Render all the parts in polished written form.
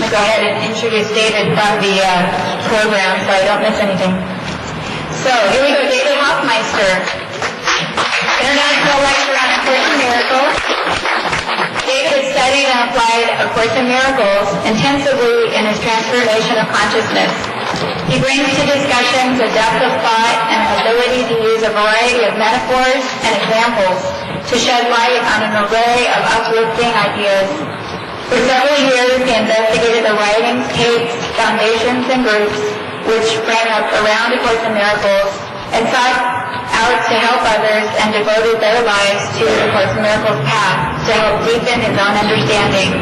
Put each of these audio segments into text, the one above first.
going to go ahead and introduce David from the program so I don't miss anything. So here we go, David Hoffmeister, International Lecturer on A Course in Miracles. David has studied and applied A Course in Miracles intensively in his transformation of consciousness. He brings to discussions a depth of thought and an ability to use a variety of metaphors and examples to shed light on an array of uplifting ideas. For several years, he investigated the writings, tapes, foundations, and groups which sprang up around A Course in Miracles and sought out to help others and devoted their lives to A Course in Miracles path to help deepen his own understanding.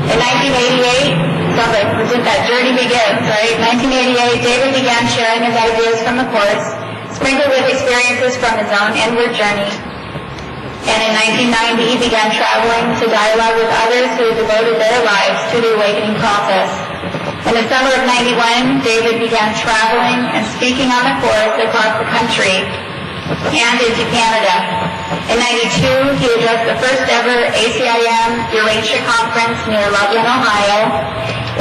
In 1988, sounds like that journey begins, right? 1988, David began sharing his ideas from the Course, sprinkled with experiences from his own inward journey. And in 1990, he began traveling to dialogue with others who had devoted their lives to the awakening process. In the summer of 91, David began traveling and speaking on the Course across the country and into Canada. In 92, he addressed the first ever ACIM Eurasia Conference near Loveland, Ohio.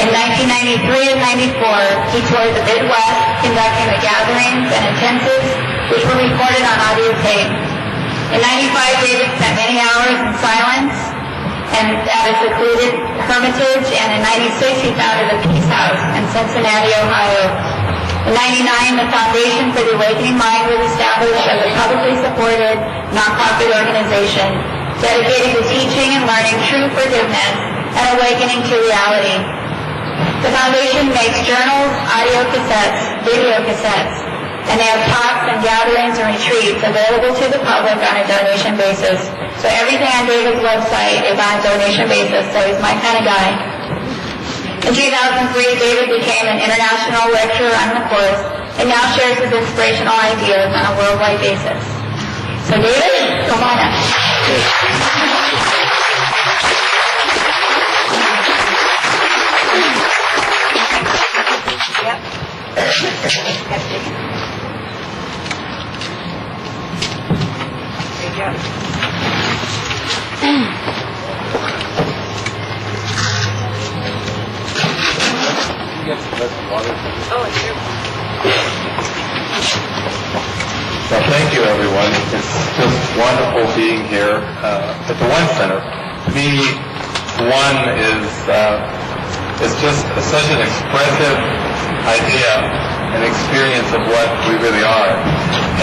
In 1993 and 94, he toured the Midwest, conducting the gatherings and intensives, which were recorded on audio tape. In 95, David spent many hours in silence and at a secluded hermitage, and in 96, he founded a peace house in Cincinnati, Ohio. In 99, the Foundation for the Awakening Mind was established as a publicly supported, nonprofit organization dedicated to teaching and learning true forgiveness and awakening to reality. The Foundation makes journals, audio cassettes, video cassettes, and they have talks and gatherings and retreats available to the public on a donation basis. So everything on David's website is on a donation basis, so he's my kind of guy. In 2003, David became an international lecturer on the Course and now shares his inspirational ideas on a worldwide basis. So David, come on up. Yep. There you go. Oh, it's here. Well, thank you, everyone. It's just wonderful being here at the One Center. To me, One is just such an expressive idea, an experience of what we really are.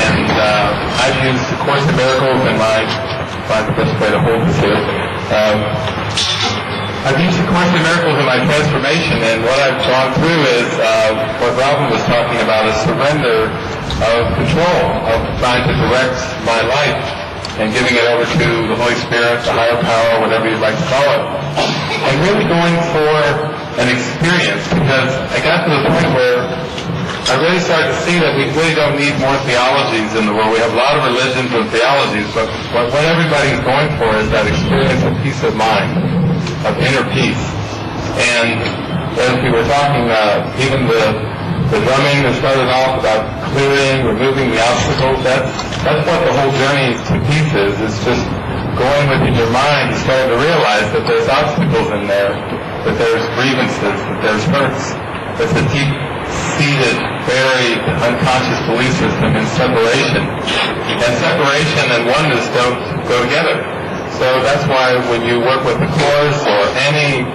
And I've used A Course in Miracles in find the best way to hold this here. I've used A Course in Miracles in my transformation, and what I've gone through is what Robin was talking about, a surrender of control, of trying to direct my life and giving it over to the Holy Spirit, the higher power, whatever you'd like to call it, and really going for an experience, because I got to the point where I really started to see that we really don't need more theologies in the world. We have a lot of religions and theologies, but what everybody's going for is that experience of peace of mind, of inner peace. And as we were talking, even the drumming that started off about clearing, removing the obstacles, that's what the whole journey to peace is. It's just going within your mind and starting to realize that there's obstacles in there, that there's grievances, that there's hurts, there's a deep-seated, buried, unconscious belief system in separation. And separation and oneness don't go together. So that's why when you work with the Course or any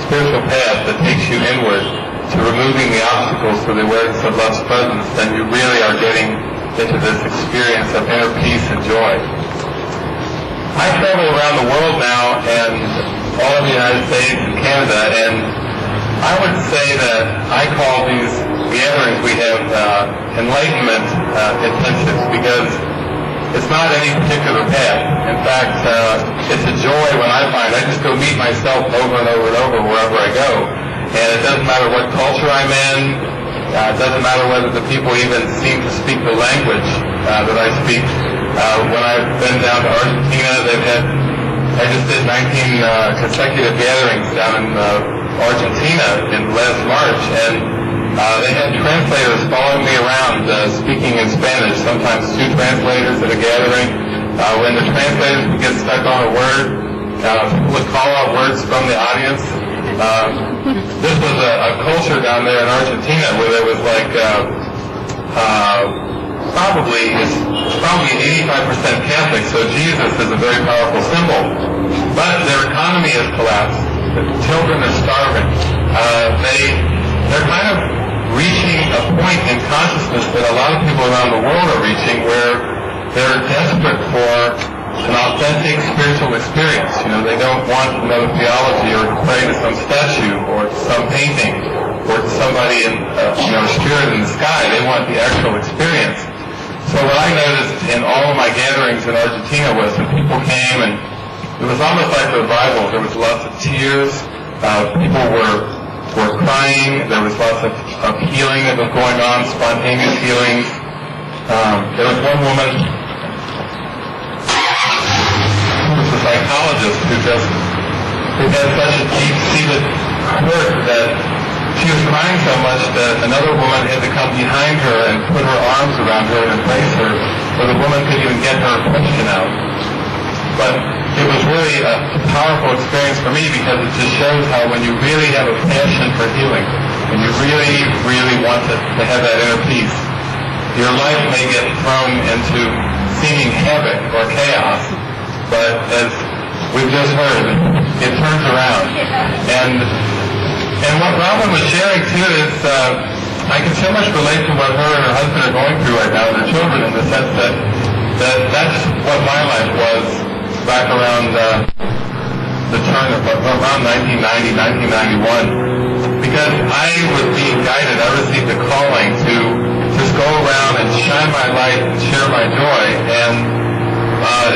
spiritual path that takes you inward to removing the obstacles to the awareness of love's presence, then you really are getting into this experience of inner peace and joy. I travel around the world now, and all of the United States and Canada, and I would say that I call these gatherings we have enlightenment intensives, because it's not any particular path. In fact, it's a joy when I find I just go meet myself over and over and over wherever I go. And it doesn't matter what culture I'm in. It doesn't matter whether the people even seem to speak the language that I speak. When I've been down to Argentina, I just did 19 consecutive gatherings down in Argentina in last March, and they had translators following me around speaking in Spanish, sometimes two translators at a gathering. When the translators would get stuck on a word, people would call out words from the audience, This was a culture down there in Argentina where there was like probably 85% Catholic, so Jesus is a very powerful symbol. But their economy has collapsed. The children are starving. They're kind of reaching a point in consciousness that a lot of people around the world are reaching, where they're desperate for an authentic spiritual experience. You know, they don't want another theology or to pray to some statue or to some painting or to somebody in spirit in the sky. They want the actual experience. So what I noticed in all of my gatherings in Argentina was when people came, and it was almost like revival. There was lots of tears. People were crying. There was lots of healing that was going on, spontaneous healings. There was one woman who was a psychologist who had such a deep-seated hurt that she was crying so much that another woman had to come behind her and put her arms around her and embrace her, so the woman couldn't even get her question out. But it was really a powerful experience for me, because it just shows how when you really have a passion for healing, and you really, really want to have that inner peace, your life may get thrown into seeming havoc or chaos, but as we've just heard, it turns around. And what Robin was sharing too is, I can so much relate to what her and her husband are going through right now with their children, in the sense that that's what my life was back around the turn of around 1990, 1991, because I was being guided. I received a calling to just go around and shine my light and share my joy. And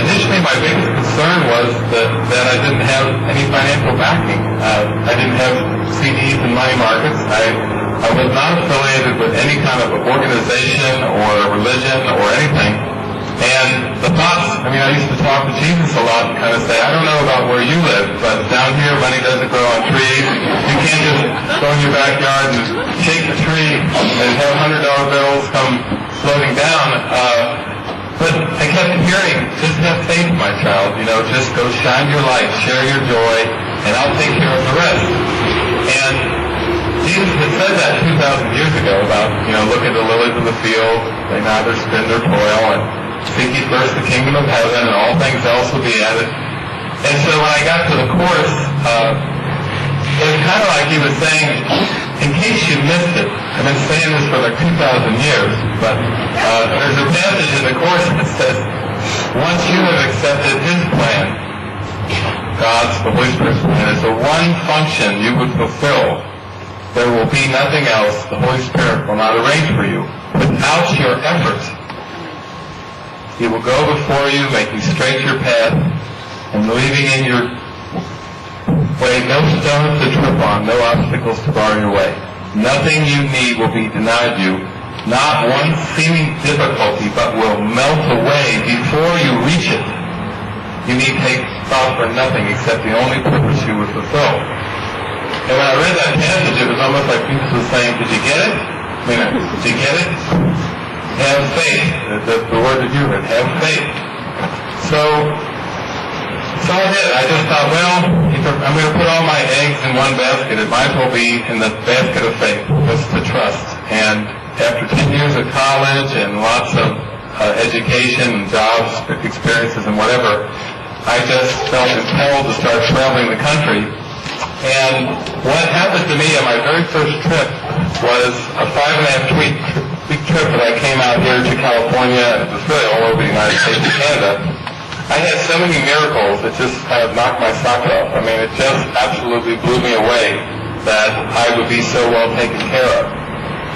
initially my biggest concern was that I didn't have any financial backing. I didn't have CDs and money markets. I was not affiliated with any kind of organization or religion or anything. And the thoughts, I used to talk to Jesus a lot and kind of say, I don't know about where you live, but down here money doesn't grow on trees. You can't just go in your backyard and shake the tree and have $100 bills come floating down. But I kept hearing, just have faith, my child. Just go shine your light, share your joy, and I'll take care of the rest. And Jesus had said that 2,000 years ago about, look at the lilies of the field, they neither spin nor toil, and seek ye first the kingdom of heaven, and all things else will be added. And so when I got to the course, it was kind of like he was saying, in case you missed it, I've been saying this for like 2,000 years, but there's a passage in the course that says, once you have accepted his plan, the Holy Spirit's plan, as the one function you would fulfill, there will be nothing else the Holy Spirit will not arrange for you. Without your efforts, he will go before you, making straight your path, and leaving in your way no stones to trip on, no obstacles to bar your way. Nothing you need will be denied you. Not one seeming difficulty, but will melt away before you reach it. You need take thought for nothing except the only purpose you would fulfill. And when I read that passage, it was almost like Jesus was saying, did you get it? Did you get it? Have faith. The word that you heard, have faith. So I did. I just thought, well, I'm going to put all my eggs in one basket. It might as well be in the basket of faith, just to trust. And after 10 years of college and lots of education and jobs, experiences and whatever, I just felt impelled to start traveling the country. And what happened to me on my very first trip was a 5.5-week trip that I came out here to California, and it was really all over the United States and Canada. I had so many miracles that just kind of knocked my socket off. It just absolutely blew me away that I would be so well taken care of.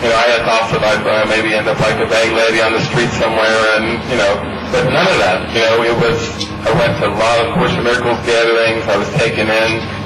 I had thoughts that I'd maybe end up like a bag lady on the street somewhere, and but none of that. I went to a lot of Course in Miracles gatherings. I was taken in.